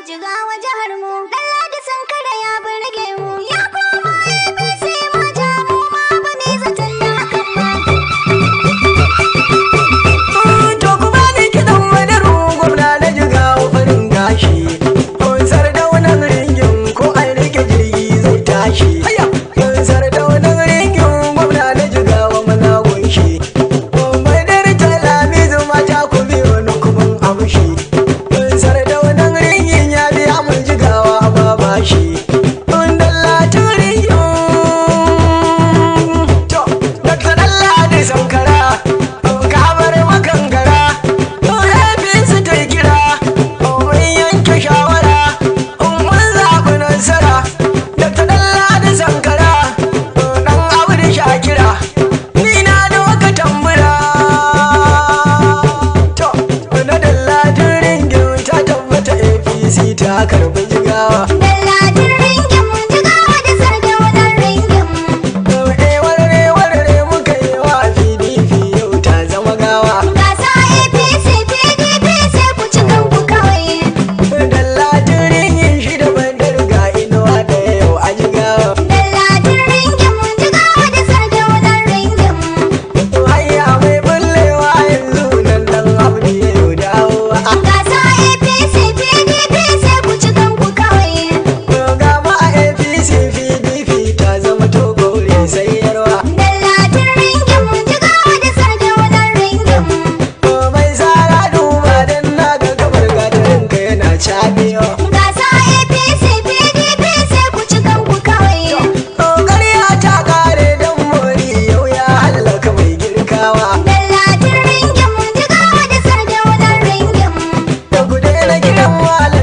Jigawa jihar mu, Ɗanladi Sankara ya burge mu, ya koma APC ma ja mu ma ba mi zaton da hakan ba. To ku bani kiɗan madaru gwamna na Jigawa farin gashi. Sardaunan ringin ko an rike jirgi zai tashi. Sardaunan ringin gwamna na Jigawa muna gunshi. Mai dare talamizu mata ku biyo ni kubin amshi. Sardaunan ringin ya biya mun Jigawa ba bashi. Dallatin ringin to Dr. Ɗanladi Sankara kamar makangara. APC ta yi kira mun yanke shawara mun zaɓi nasara. Dr. Ɗanladi Sankara ɗan Audu Shakira ni na doka tambura. To na Dallatin ringin ta tabbata APC ta karɓi Jigawa. Ɗanladin ringin mu, Jigawa da Sardaunan ringin mu. Warare muka yi wa PDP yau ta zama gawa. Gasa APC PDP sai ku ci kanku kawai. Dallatin ringin shi da bandar ga inuwa da yau a Jigawa. Ɗanladin ringin mu, Jigawa da Sardaunan ringin mu. Hayya mai bullewa yanzu nan dan Audu ya yau dawowa. Gasa APC PDP sai ku ci kanku kawai. Ga ma a APC PDP ta zama togore sai yarwa. Ɗanladin ringin mu, Jigawa da Sardaunan ringin mu. Mai tsara duba dan na ga kamar gatarin ka yana cabewa. Gasa APC PDP sai ku ci kanku kawai. Ƙarya ta kare dan mori yau ya hallaka mai girkawa. Ɗanladin ringin mu, Jigawa da Sardaunan ringin mu. Da ku daina kiran malam